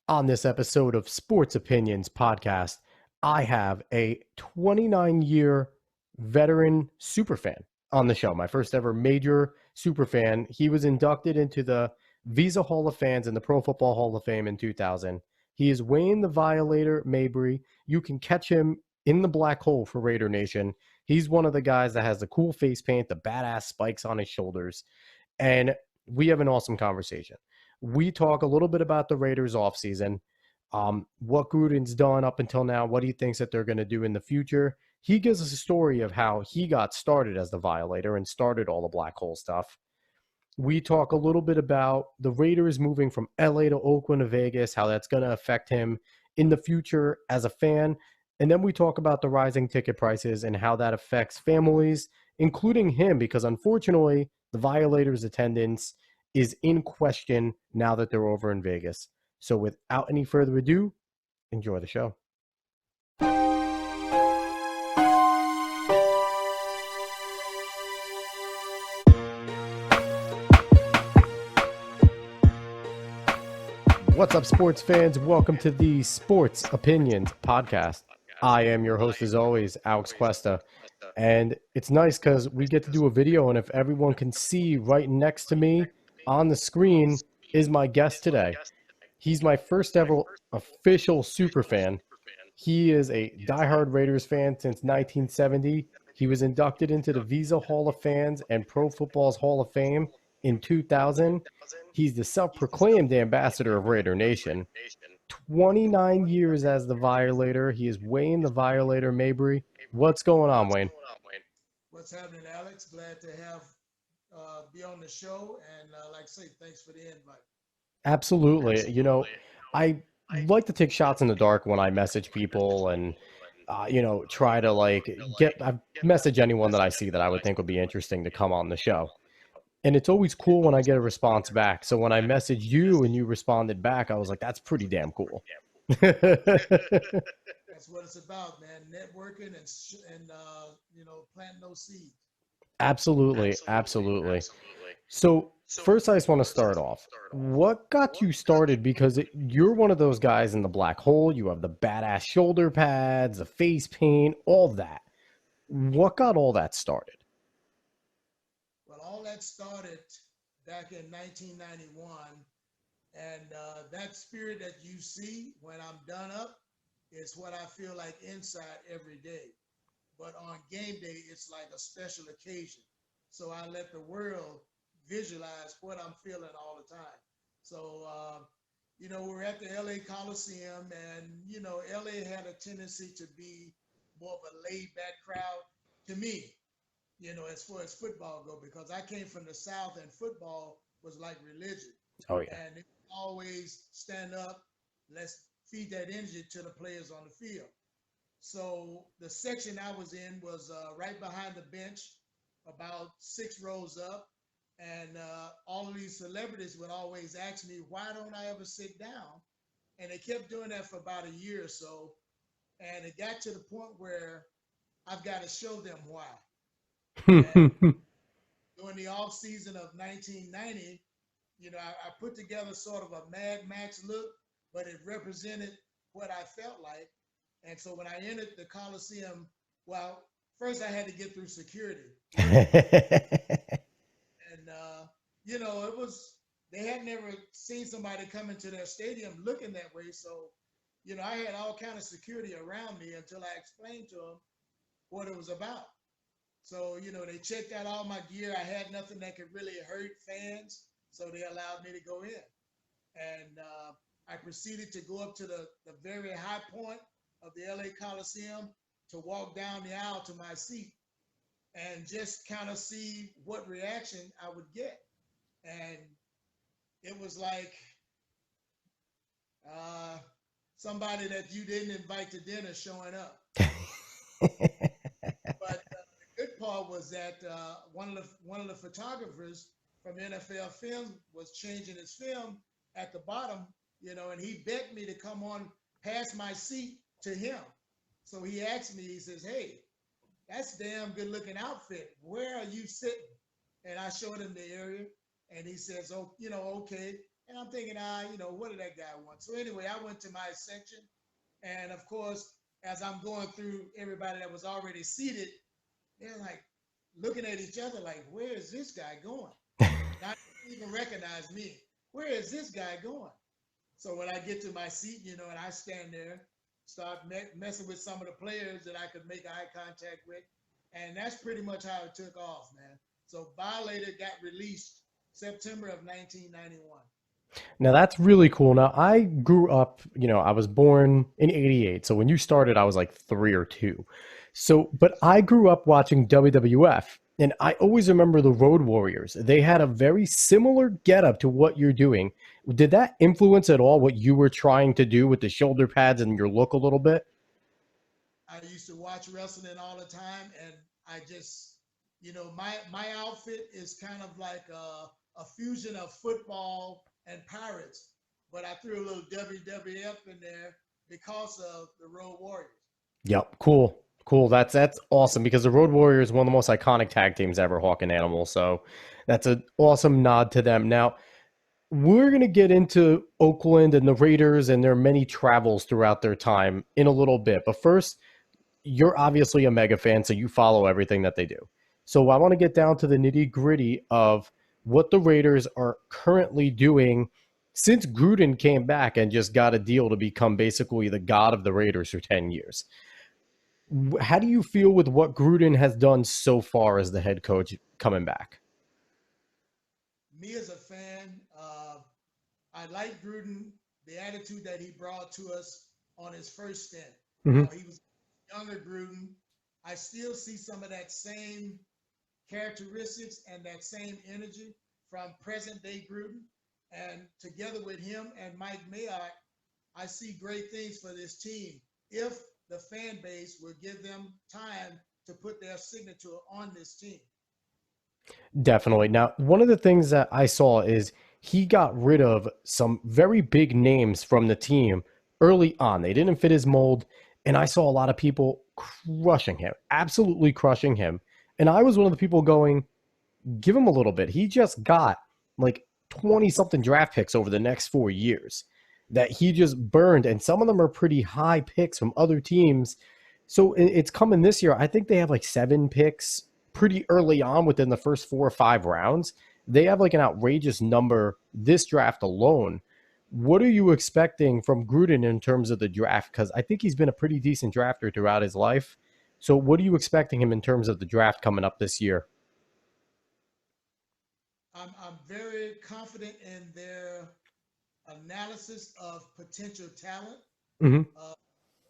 On this episode of Sports Opinions Podcast, I have a 29-year veteran superfan on the show. My first ever major superfan. He was inducted into the Visa Hall of Fans and the Pro Football Hall of Fame in 2000. He is Wayne the Violator Mabry. You can catch him in the black hole for Raider Nation. He's one of the guys that has the cool face paint, the badass spikes on his shoulders, and we have an awesome conversation. We talk a little bit about the Raiders offseason, what Gruden's done up until now, what he thinks that they're going to do in the future. He gives us a story of how he got started as the Violator and started all the black hole stuff. We talk a little bit about the Raiders moving from LA to Oakland to Vegas, how that's going to affect him in the future as a fan. And then we talk about the rising ticket prices and how that affects families, including him, because unfortunately, the Violators' attendance is in question now that they're over in Vegas. So without any further ado, enjoy the show. What's up, sports fans? Welcome to the Sports Opinions Podcast. I am your host, as always, Alex Cuesta. And it's nice because we get to do a video, and if everyone can see right next to me on the screen is my guest today. He's my first ever official super fan. He is a diehard Raiders fan since 1970. He was inducted into the Visa Hall of Fans and Pro Football's Hall of Fame in 2000. He's the self-proclaimed ambassador of Raider Nation. 29 years as the Violator. He is Wayne the Violator Mabry. What's going on, Wayne? What's happening, Alex? Glad to have be on the show, and like I say, thanks for the invite. Absolutely. I like to take shots in the dark when I message people and, try to I message anyone that I see that I would think would be interesting to come on the show. And it's always cool when I get a response back. So when I messaged you and you responded back, I was like, that's pretty damn cool. That's what it's about, man. Networking and planting those seeds. Absolutely. So first, I just want to start off. What got you started? Because you're one of those guys in the black hole. You have the badass shoulder pads, the face paint, all that. What got all that started? Well, all that started back in 1991, and that spirit that you see when I'm done up is what I feel like inside every day. But on game day, it's like a special occasion. So I let the world visualize what I'm feeling all the time. So, we're at the LA Coliseum, and, LA had a tendency to be more of a laid back crowd to me, as far as football go, because I came from the South and football was like religion. Oh, yeah. And it always stand up, let's feed that energy to the players on the field. So the section I was in was right behind the bench, about 6 rows up. And all of these celebrities would always ask me, why don't I ever sit down? And they kept doing that for about a year or so. And it got to the point where I've got to show them why. And during the off season of 1990, I put together sort of a Mad Max look, but it represented what I felt like. And so when I entered the Coliseum, well, first I had to get through security. And, it was, they had never seen somebody come into their stadium looking that way. So, I had all kind of security around me until I explained to them what it was about. So, they checked out all my gear. I had nothing that could really hurt fans. So they allowed me to go in. And I proceeded to go up to the very high point of the LA Coliseum to walk down the aisle to my seat and just kind of see what reaction I would get. And it was like somebody that you didn't invite to dinner showing up. But the good part was that one of the photographers from NFL Film was changing his film at the bottom, and he begged me to come on past my seat to him. So he asked me, he says, "Hey, that's a damn good looking outfit. Where are you sitting?" And I showed him the area, and he says, "Oh, okay." And I'm thinking, what did that guy want? So anyway, I went to my section, and of course, as I'm going through everybody that was already seated, they're like looking at each other like, where is this guy going? Not even recognize me. Where is this guy going? So when I get to my seat, and I stand there, start messing with some of the players that I could make eye contact with, and that's pretty much how it took off, man. So Violator got released September of 1991. Now that's really cool. Now I grew up, I was born in 88. So when you started, I was like 3 or 2. So, but I grew up watching WWF and I always remember the Road Warriors. They had a very similar getup to what you're doing. Did that influence at all what you were trying to do with the shoulder pads and your look a little bit? I used to watch wrestling all the time, and I just, my outfit is kind of like a fusion of football and pirates, but I threw a little WWF in there because of the Road Warriors. Yep, cool. Cool. That's awesome because the Road Warriors is one of the most iconic tag teams ever, Hawk and Animal. So that's an awesome nod to them. Now, we're going to get into Oakland and the Raiders and their many travels throughout their time in a little bit. But first, you're obviously a mega fan, so you follow everything that they do. So I want to get down to the nitty gritty of what the Raiders are currently doing since Gruden came back and just got a deal to become basically the god of the Raiders for 10 years. How do you feel with what Gruden has done so far as the head coach coming back? Me as a fan, I like Gruden, the attitude that he brought to us on his first stint. Mm-hmm. He was younger Gruden. I still see some of that same characteristics and that same energy from present day Gruden. And together with him and Mike Mayock, I see great things for this team if the fan base will give them time to put their signature on this team. Definitely. Now, one of the things that I saw is he got rid of some very big names from the team early on. They didn't fit his mold, and I saw a lot of people crushing him, absolutely crushing him. And I was one of the people going, give him a little bit. He just got like 20 something draft picks over the next 4 years that he just burned, and some of them are pretty high picks from other teams. So it's coming this year. I think they have like 7 picks pretty early on within the first 4 or 5 rounds. They have like an outrageous number this draft alone. What are you expecting from Gruden in terms of the draft? Because I think he's been a pretty decent drafter throughout his life. So what are you expecting him in terms of the draft coming up this year? I'm very confident in their analysis of potential talent. Mm-hmm. The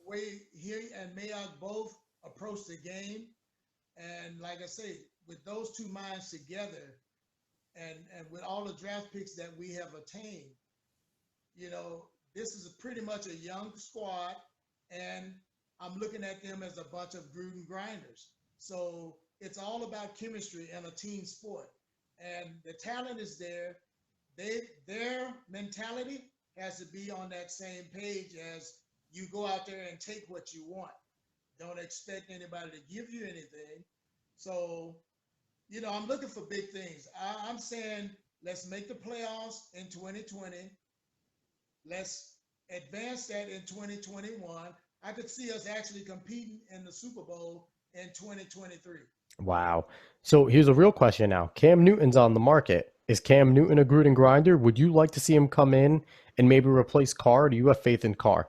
way he and Mayock both approach the game, and like I say, with those two minds together, and with all the draft picks that we have attained, this is pretty much a young squad, and I'm looking at them as a bunch of Gruden grinders. So it's all about chemistry and a team sport, and the talent is there. Their mentality has to be on that same page as you go out there and take what you want. Don't expect anybody to give you anything. So, I'm looking for big things. I'm saying let's make the playoffs in 2020. Let's advance that in 2021. I could see us actually competing in the Super Bowl in 2023. Wow. So here's a real question now. Cam Newton's on the market. Is Cam Newton a Gruden grinder? Would you like to see him come in and maybe replace Carr? Do you have faith in Carr?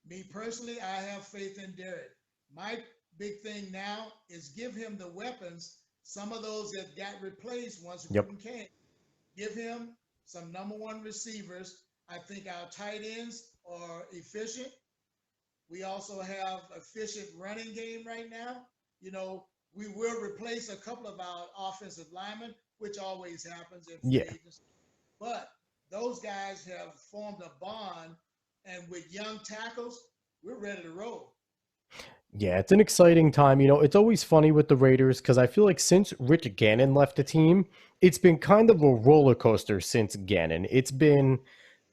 Me personally, I have faith in Derek. My big thing now is give him the weapons. Some of those that got replaced once Yep. Gruden came. Give him some number one receivers. I think our tight ends are efficient. We also have efficient running game right now. We will replace a couple of our offensive linemen, which always happens in free Yeah. agency. But those guys have formed a bond, and with young tackles, we're ready to roll. Yeah, it's an exciting time. It's always funny with the Raiders because I feel like since Rich Gannon left the team, it's been kind of a roller coaster since Gannon. It's been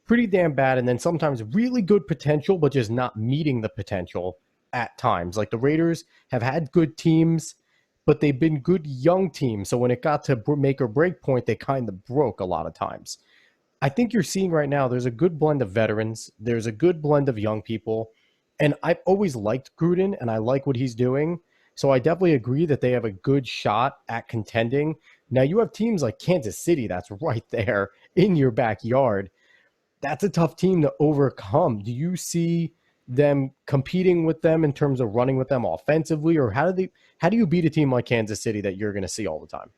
pretty damn bad and then sometimes really good potential, but just not meeting the potential at times. Like the Raiders have had good teams, but they've been good young teams. So when it got to make or break point, they kind of broke a lot of times. I think you're seeing right now there's a good blend of veterans, there's a good blend of young people, and I've always liked Gruden and I like what he's doing. So I definitely agree that they have a good shot at contending. Now you have teams like Kansas City that's right there in your backyard. That's a tough team to overcome. Do you see them competing with them in terms of running with them offensively, or how do you beat a team like Kansas City that you're going to see all the time?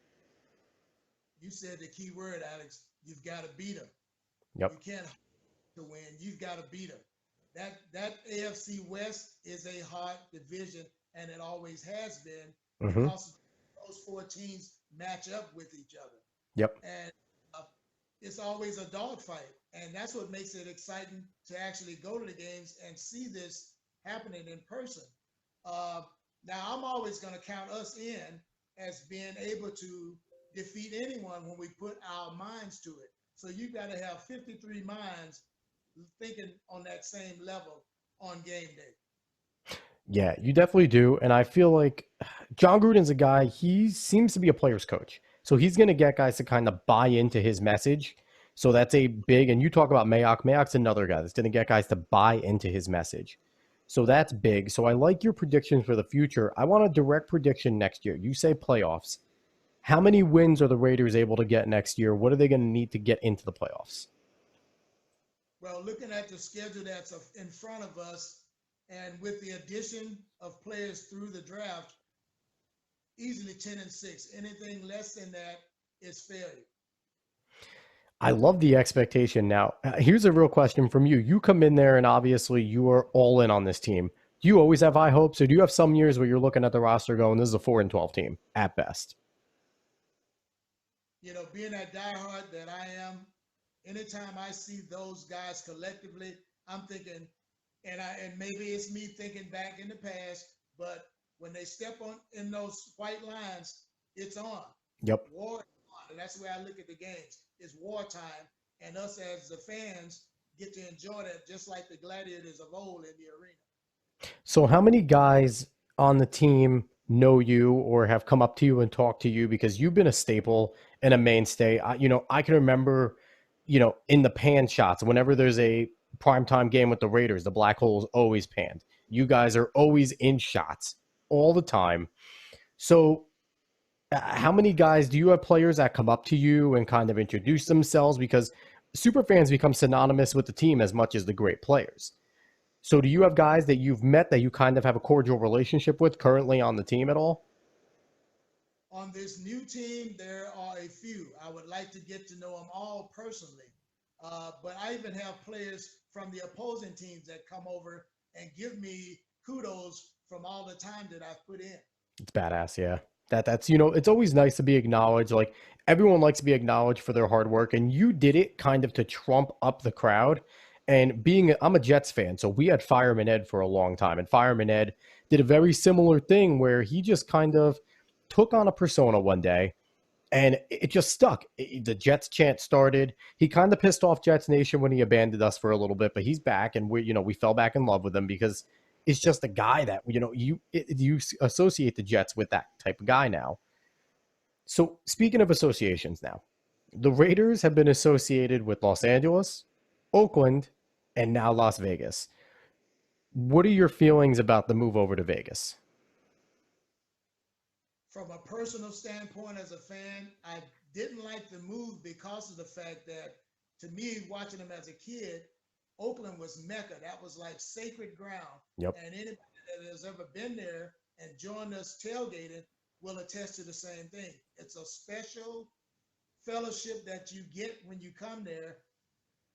You said the key word, Alex. You've got to beat them. Yep. You can't to win. You've got to beat them. That AFC West is a hard division, and it always has been Mm-hmm. because those four teams match up with each other, Yep. and uh, it's always a dogfight, and that's what makes it exciting to actually go to the games and see this happening in person. Uh, Now, I'm always going to count us in as being able to defeat anyone when we put our minds to it. So you've got to have 53 minds thinking on that same level on game day. Yeah, you definitely do. And I feel like John Gruden's a guy, he seems to be a player's coach. So he's going to get guys to kind of buy into his message. So that's a big, and you talk about Mayock. Mayock's another guy that's going to get guys to buy into his message. So that's big. So I like your predictions for the future. I want a direct prediction next year. You say playoffs. How many wins are the Raiders able to get next year? What are they going to need to get into the playoffs? Well, looking at the schedule that's in front of us, and with the addition of players through the draft, easily 10-6. Anything less than that is failure. I love the expectation now. Here's a real question from you. You come in there and obviously you are all in on this team. Do you always have high hopes, or do you have some years where you're looking at the roster going, this is a 4-12 team at best? Being that diehard that I am, anytime I see those guys collectively, I'm thinking, and maybe it's me thinking back in the past, but when they step on in those white lines, it's on. Yep. War is on. And that's the way I look at the games. It's wartime. And us as the fans get to enjoy that just like the gladiators of old in the arena. So how many guys on the team know you or have come up to you and talked to you because you've been a staple and a mainstay? I can remember, in the pan shots, whenever there's a primetime game with the Raiders, the black hole is always panned. You guys are always in shots all the time. So how many guys do you have players that come up to you and kind of introduce themselves? Because super fans become synonymous with the team as much as the great players. So do you have guys that you've met that you kind of have a cordial relationship with currently on the team at all? On this new team, there are a few. I would like to get to know them all personally. But I even have players from the opposing teams that come over and give me kudos from all the time that I've put in. It's badass, yeah. That's it's always nice to be acknowledged. Like everyone likes to be acknowledged for their hard work, and you did it kind of to trump up the crowd. And I'm a Jets fan, so we had Fireman Ed for a long time, and Fireman Ed did a very similar thing where he just kind of took on a persona one day, and it just stuck. The Jets chant started. He kind of pissed off Jets Nation when he abandoned us for a little bit, but he's back, and we fell back in love with him because it's just a guy that you associate the Jets with that type of guy now. So speaking of associations now, the Raiders have been associated with Los Angeles, Oakland, and now Las Vegas. What are your feelings about the move over to Vegas? From a personal standpoint, as a fan, I didn't like the move because of the fact that, to me, watching them as a kid, Oakland was Mecca. That was like sacred ground. Yep. And anybody that has ever been there and joined us tailgating will attest to the same thing. It's a special fellowship that you get when you come there.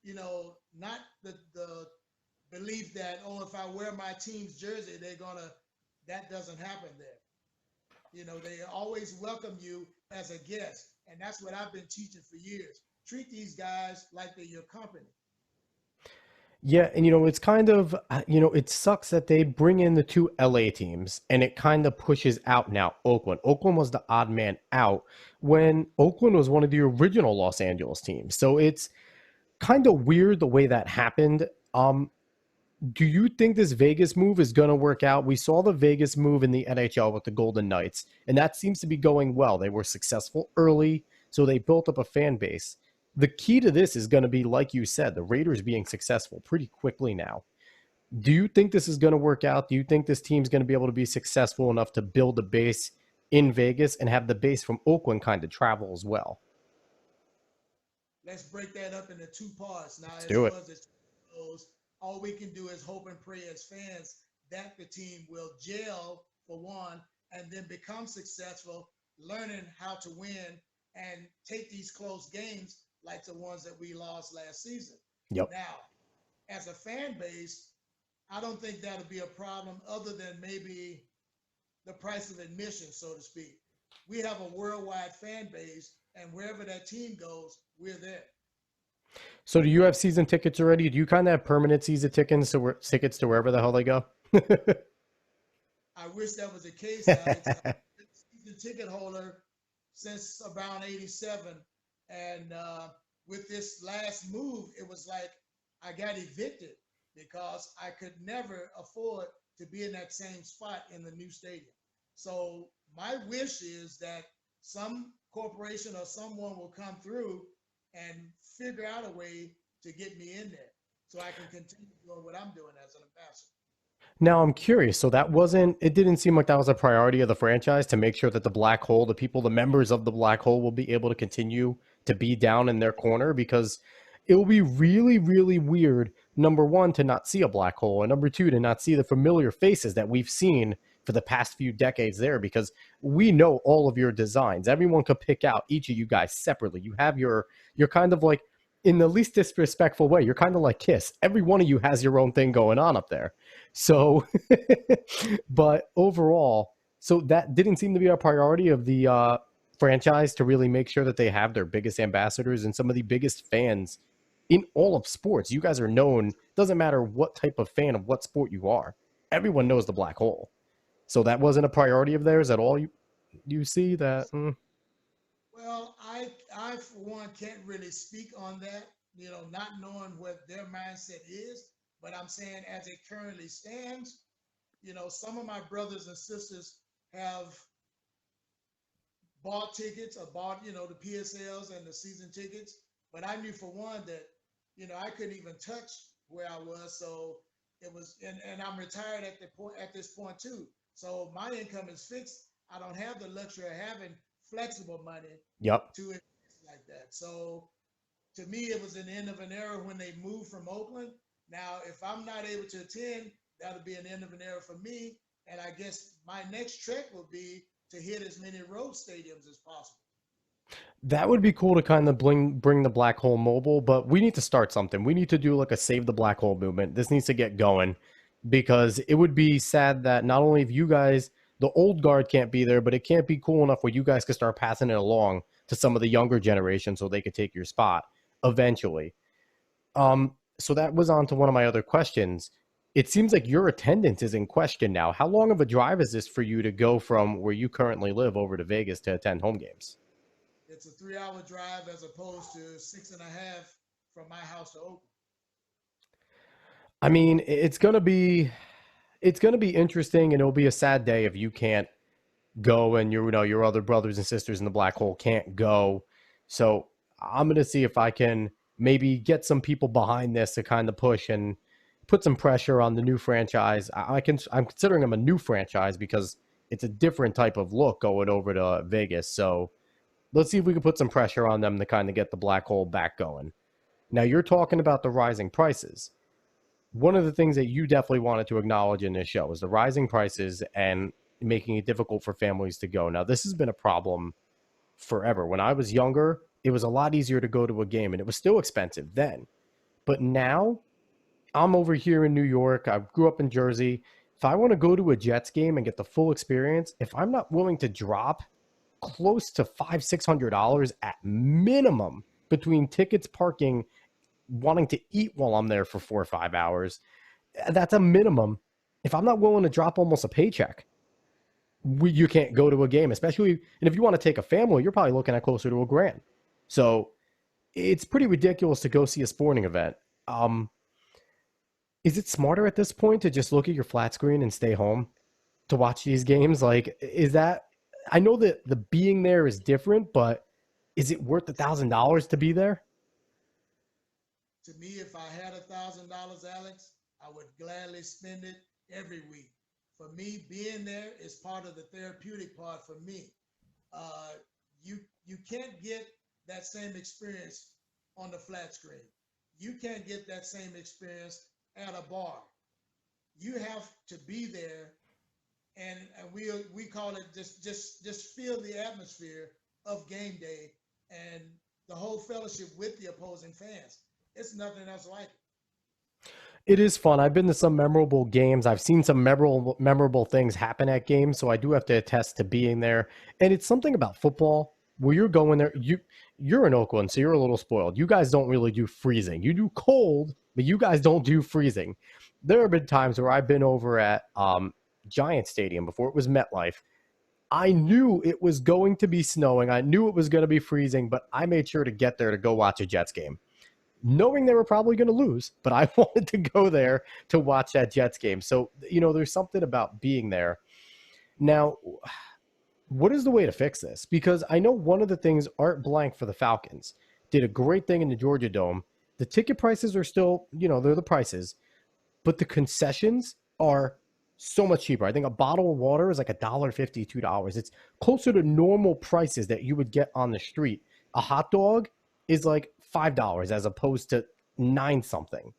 Not the belief that, oh, if I wear my team's jersey, that doesn't happen there. They always welcome you as a guest. And that's what I've been teaching for years. Treat these guys like they're your company. Yeah, and it's kind of it sucks that they bring in the two LA teams and it kind of pushes out now Oakland. Oakland was the odd man out when Oakland was one of the original Los Angeles teams. So it's kind of weird the way that happened. Do you think this Vegas move is going to work out? We saw the Vegas move in the NHL with the Golden Knights, and that seems to be going well. They were successful early, so they built up a fan base. The key to this is going to be, like you said, the Raiders being successful pretty quickly now. Do you think this is going to work out? Do you think this team's going to be able to be successful enough to build a base in Vegas and have the base from Oakland kind of travel as well? Let's break that up into two parts. Now, Let's as do far it. as it goes, all we can do is hope and pray as fans that the team will gel for one and then become successful, learning how to win and take these close games like the ones that we lost last season. Yep. Now, as a fan base, I don't think that'll be a problem other than maybe the price of admission, so to speak. We have a worldwide fan base, and wherever that team goes, we're there. So do you have season tickets already? Do you kind of have permanent season tickets to wherever the hell they go? I wish that was the case, Alex. I've been a season ticket holder since around 87. And with this last move, it was like I got evicted because I could never afford to be in that same spot in the new stadium. So my wish is that some corporation or someone will come through and figure out a way to get me in there so I can continue doing what I'm doing as an ambassador. Now I'm curious. So it didn't seem like that was a priority of the franchise to make sure that the black hole, the members of the black hole will be able to continue to be down in their corner, because it will be really, really weird, number one, to not see a black hole, and number two, to not see the familiar faces that we've seen for the past few decades there, because we know all of your designs. Everyone could pick out each of you guys separately. You're kind of like, in the least disrespectful way, you're kind of like Kiss. Every one of you has your own thing going on up there. So, but overall, so that didn't seem to be a priority of the franchise, to really make sure that they have their biggest ambassadors and some of the biggest fans in all of sports. You guys are known, doesn't matter what type of fan of what sport you are. Everyone knows the black hole. So that wasn't a priority of theirs at all. You see that? Well, I for one can't really speak on that, not knowing what their mindset is. But I'm saying, as it currently stands, some of my brothers and sisters have bought tickets or bought, the PSLs and the season tickets. But I knew for one that, I couldn't even touch where I was. So it was, and I'm retired at this point too. So my income is fixed. I don't have the luxury of having flexible money Yep. to invest like that. So to me, it was an end of an era when they moved from Oakland. Now, if I'm not able to attend, that'll be an end of an era for me. And I guess my next trek will be to hit as many road stadiums as possible. That would be cool to kind of bring the black hole mobile, but we need to start something. We need to do like a save the black hole movement. This needs to get going, because it would be sad that not only if you guys, the old guard can't be there, but it can't be cool enough where you guys could start passing it along to some of the younger generation so they could take your spot eventually. So that was on to one of my other questions. It seems like your attendance is in question now. How long of a drive is this for you to go from where you currently live over to Vegas to attend home games? It's a 3 hour drive as opposed to 6.5 from my house to Oakland. I mean, it's gonna be interesting, and it'll be a sad day if you can't go, and your other brothers and sisters in the black hole can't go. So I'm gonna see if I can maybe get some people behind this to kind of push and put some pressure on the new franchise. I'm considering them a new franchise because it's a different type of look going over to Vegas. So let's see if we can put some pressure on them to kind of get the black hole back going. Now, you're talking about the rising prices. One of the things that you definitely wanted to acknowledge in this show is the rising prices and making it difficult for families to go. Now, this has been a problem forever. When I was younger, it was a lot easier to go to a game, and it was still expensive then. But now, I'm over here in New York. I grew up in Jersey. If I want to go to a Jets game and get the full experience, if I'm not willing to drop close to $500-600 at minimum between tickets, parking, wanting to eat while I'm there for 4 or 5 hours, that's a minimum. If I'm not willing to drop almost a paycheck, you can't go to a game, especially, and if you want to take a family, you're probably looking at closer to $1,000. So it's pretty ridiculous to go see a sporting event. Is it smarter at this point to just look at your flat screen and stay home to watch these games? Like, is that, I know that the being there is different, but is it worth $1,000 to be there? To me, if I had $1,000, Alex, I would gladly spend it every week. For me, being there is part of the therapeutic part for me. Uh, you you can't get that same experience on the flat screen. You can't get that same experience at a bar. You have to be there, and we call it just feel the atmosphere of game day and the whole fellowship with the opposing fans. It's nothing else like it. It is fun. I've been to some memorable games. I've seen some memorable things happen at games, so I do have to attest to being there. And it's something about football where you're going there. You're in Oakland, so you're a little spoiled. You guys don't really do freezing. You do cold, but you guys don't do freezing. There have been times where I've been over at Giant Stadium before it was MetLife. I knew it was going to be snowing. I knew it was going to be freezing, but I made sure to get there to go watch a Jets game knowing they were probably going to lose, but I wanted to go there to watch that Jets game. So, there's something about being there. Now, what is the way to fix this? Because I know one of the things Art Blank for the Falcons did a great thing in the Georgia Dome. The ticket prices are still, they're the prices, but the concessions are so much cheaper. I think a bottle of water is like $1.50, $2. It's closer to normal prices that you would get on the street. A hot dog is like $5 as opposed to nine something.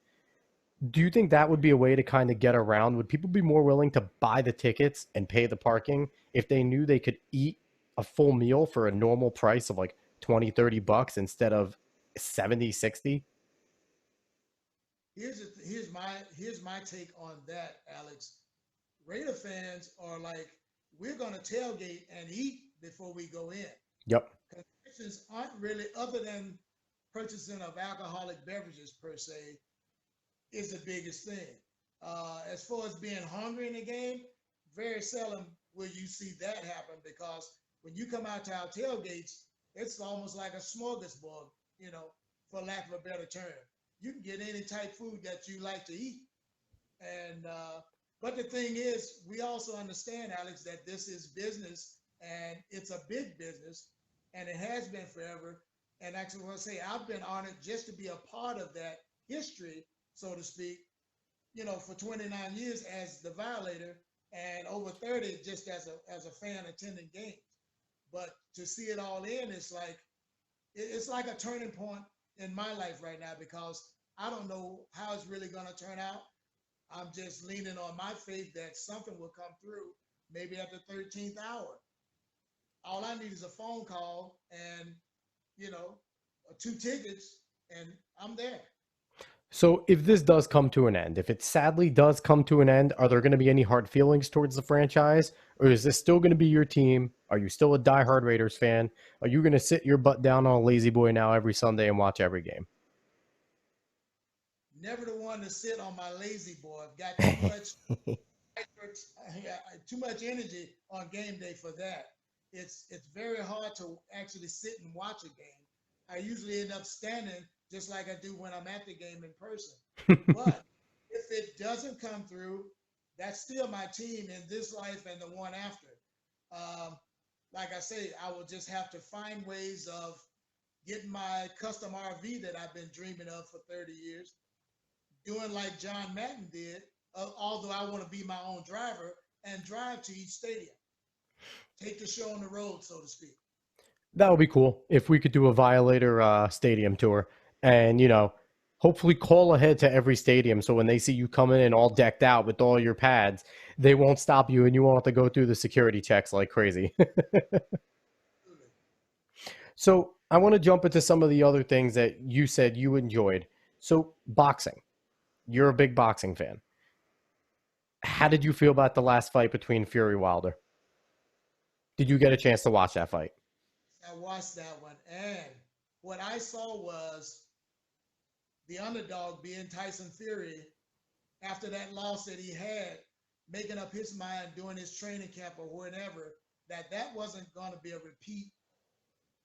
Do you think that would be a way to kind of get around? Would people be more willing to buy the tickets and pay the parking if they knew they could eat a full meal for a normal price of like 20, $30 instead of 70, 60? Here's my take on that, Alex. Raider fans are like, we're gonna tailgate and eat before we go in. Yep. Concessions aren't really, other than purchasing of alcoholic beverages per se, is the biggest thing. As far as being hungry in the game, very seldom will you see that happen because when you come out to our tailgates, it's almost like a smorgasbord, you know, for lack of a better term. You can get any type food that you like to eat. And but the thing is, we also understand, Alex, that this is business and it's a big business, and it has been forever. And actually, want to say I've been honored just to be a part of that history, so to speak. You know, for 29 years as the Violator, and over 30 just as a fan attending games. But to see it all in, it's like a turning point in my life right now because I don't know how it's really going to turn out. I'm just leaning on my faith that something will come through, maybe at the 13th hour. All I need is a phone call and, you know, two tickets, and I'm there. So if this does come to an end, if it sadly does come to an end, are there going to be any hard feelings towards the franchise? Or is this still going to be your team? Are you still a diehard Raiders fan? Are you going to sit your butt down on a lazy boy now every Sunday and watch every game? Never the one to sit on my lazy boy. I've got too much too much energy on game day for that. It's very hard to actually sit and watch a game. I usually end up standing just like I do when I'm at the game in person. But if it doesn't come through, that's still my team in this life and the one after. Um, like I say, I will just have to find ways of getting my custom RV that I've been dreaming of for 30 years, doing like John Madden did, although I want to be my own driver and drive to each stadium, take the show on the road, so to speak. That would be cool if we could do a Violator stadium tour and, hopefully call ahead to every stadium so when they see you coming in all decked out with all your pads, they won't stop you and you won't have to go through the security checks like crazy. So I want to jump into some of the other things that you said you enjoyed. So boxing, you're a big boxing fan. How did you feel about the last fight between Fury Wilder? Did you get a chance to watch that fight? I watched that one, and what I saw was the underdog being Tyson Fury after that loss that he had, making up his mind during his training camp or whatever, that that wasn't going to be a repeat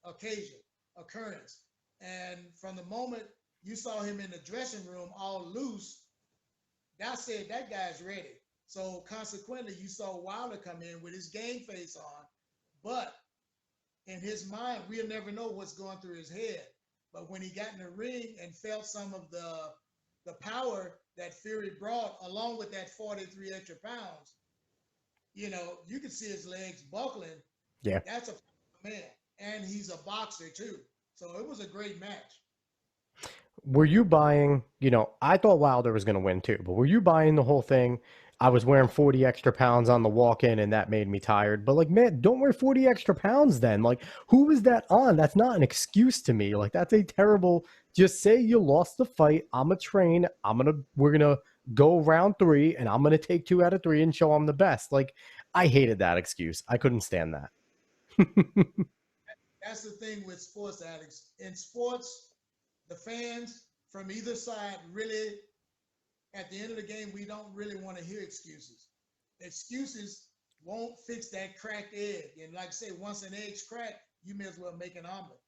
occasion, occurrence. And from the moment you saw him in the dressing room all loose, that said that guy's ready. So consequently, you saw Wilder come in with his game face on, but in his mind, we'll never know what's going through his head. But when he got in the ring and felt some of the power that Fury brought, along with that 43 extra pounds, you could see his legs buckling. Yeah. That's a man, and he's a boxer too. So it was a great match. Were you buying, I thought Wilder was going to win too, but were you buying the whole thing? I was wearing 40 extra pounds on the walk in and that made me tired. But like, man, don't wear 40 extra pounds then. Like, who is that on? That's not an excuse to me. Like, that's a terrible, just say you lost the fight. I'm a train. We're going to go round 3 and I'm going to take 2 out of 3 and show I'm the best. Like, I hated that excuse. I couldn't stand that. That's the thing with sports addicts. In sports, the fans from either side really, at the end of the game, we don't really want to hear excuses. Excuses won't fix that cracked egg. And like I say, once an egg's cracked, you may as well make an omelet.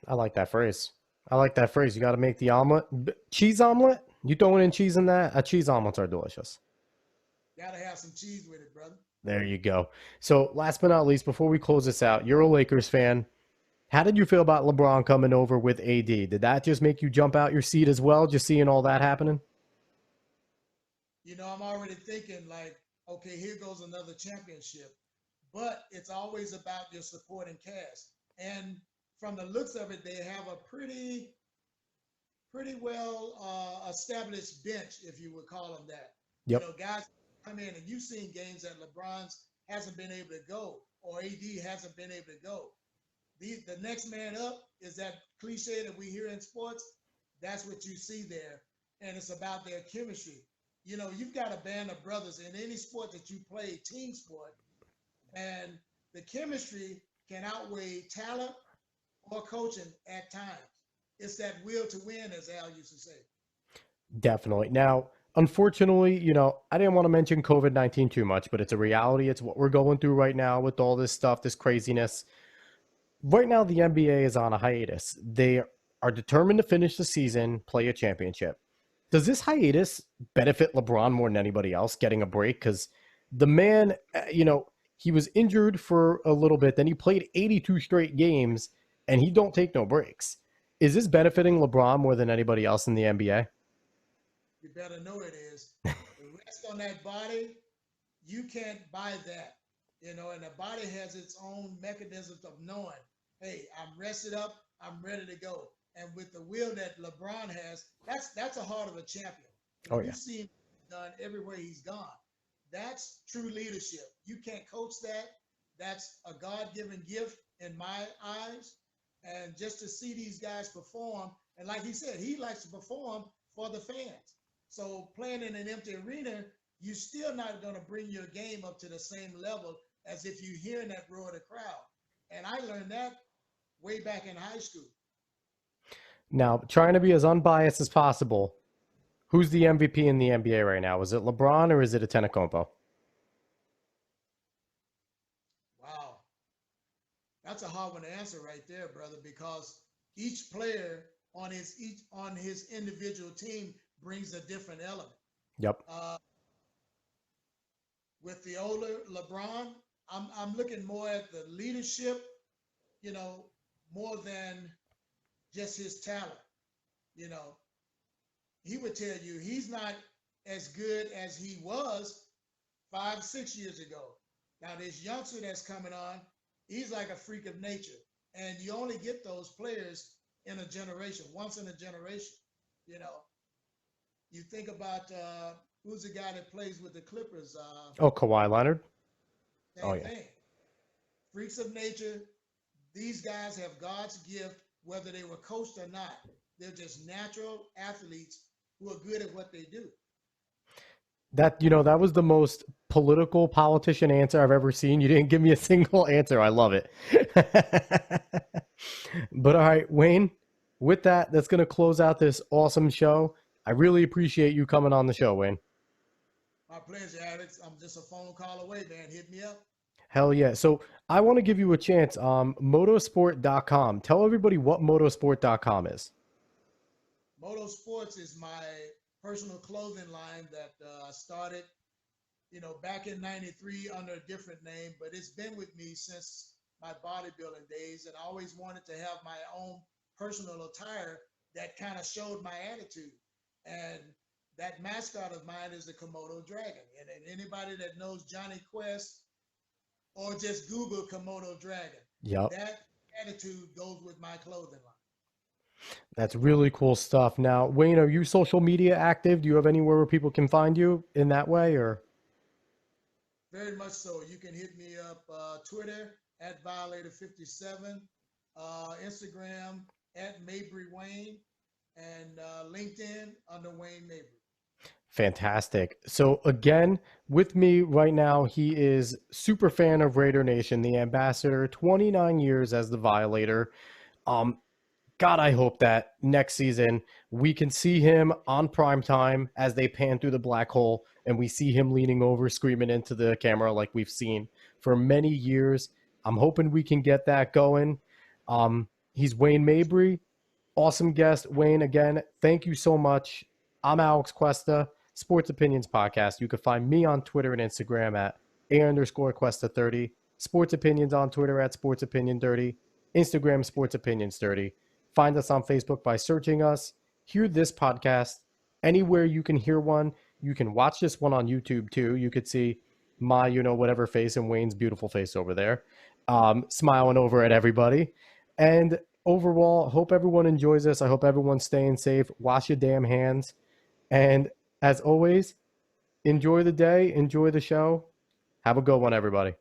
I like that phrase. I like that phrase. You got to make the omelet. Cheese omelet? You throwing in cheese in that? Cheese omelets are delicious. Gotta have some cheese with it, brother. There you go. So last but not least, before we close this out, you're a Lakers fan. How did you feel about LeBron coming over with AD? Did that just make you jump out your seat as well, just seeing all that happening? I'm already thinking like, okay, here goes another championship. But it's always about your supporting cast. And from the looks of it, they have a pretty well established bench, if you would call them that. Yep. Guys come in, and you've seen games that LeBron's hasn't been able to go, or AD hasn't been able to go. The next man up is that cliche that we hear in sports. That's what you see there, and it's about their chemistry. You've got a band of brothers in any sport that you play, team sport, and the chemistry can outweigh talent or coaching at times. It's that will to win, as Al used to say. Definitely. Now, unfortunately, I didn't want to mention COVID-19 too much, but it's a reality. It's what we're going through right now with all this stuff, this craziness. Right now, the NBA is on a hiatus. They are determined to finish the season, play a championship. Does this hiatus benefit LeBron more than anybody else getting a break? Because the man, he was injured for a little bit. Then he played 82 straight games, and he don't take no breaks. Is this benefiting LeBron more than anybody else in the NBA? You better know it is. The rest on that body, you can't buy that. And the body has its own mechanisms of knowing, hey, I'm rested up, I'm ready to go. And with the will that LeBron has, that's a heart of a champion. Oh, yeah. You've seen done everywhere he's gone. That's true leadership. You can't coach that. That's a God-given gift in my eyes. And just to see these guys perform, and like he said, he likes to perform for the fans. So playing in an empty arena, you're still not going to bring your game up to the same level as if you're hearing that roar of the crowd. And I learned that way back in high school. Now, trying to be as unbiased as possible, who's the MVP in the NBA right now? Is it LeBron or is it Antetokounmpo? Wow. That's a hard one to answer right there, brother, because each player on his individual team brings a different element. Yep. With the older LeBron, I'm looking more at the leadership, more than just his talent. You know, he would tell you he's not as good as he was 5, 6 years ago. Now this youngster that's coming on, he's like a freak of nature, and you only get those players in a generation, once in a generation. You know, you think about who's the guy that plays with the Clippers? Kawhi Leonard. Same thing. Freaks of nature. These guys have God's gift, whether they were coached or not. They're just natural athletes who are good at what they do. That was the most political politician answer I've ever seen. You didn't give me a single answer. I love it. But all right, Wayne, with that, that's going to close out this awesome show. I really appreciate you coming on the show, Wayne. My pleasure, Alex. I'm just a phone call away, man. Hit me up. Hell yeah. So I want to give you a chance. Motosport.com. Tell everybody what motosport.com is. Motorsports is my personal clothing line that I started, back in '93 under a different name, but it's been with me since my bodybuilding days, and I always wanted to have my own personal attire that kind of showed my attitude. And that mascot of mine is the Komodo dragon. And anybody that knows Johnny Quest or just Google Komodo dragon, Yep. that attitude goes with my clothing line. That's really cool stuff. Now, Wayne, are you social media active? Do you have anywhere where people can find you in that way, or? Very much so. You can hit me up Twitter at Violator57, Instagram at Mabry Wayne, and LinkedIn under Wayne Mabry. Fantastic. So again, with me right now, he is super fan of Raider Nation, the ambassador, 29 years as the Violator. Um, God, I hope that next season we can see him on prime time as they pan through the black hole and we see him leaning over, screaming into the camera like we've seen for many years. I'm hoping we can get that going. He's Wayne Mabry. Awesome guest, Wayne. Again, thank you so much. I'm Alex Cuesta, Sports Opinions Podcast. You can find me on Twitter and Instagram at A_Cuesta30. Sports Opinions on Twitter at Sports Opinion 30. Instagram Sports Opinions 30. Find us on Facebook by searching us. Hear this podcast anywhere you can hear one. You can watch this one on YouTube too. You could see my, whatever face and Wayne's beautiful face over there, smiling over at everybody. And overall, hope everyone enjoys this. I hope everyone's staying safe. Wash your damn hands. And as always, enjoy the day, enjoy the show. Have a good one, everybody.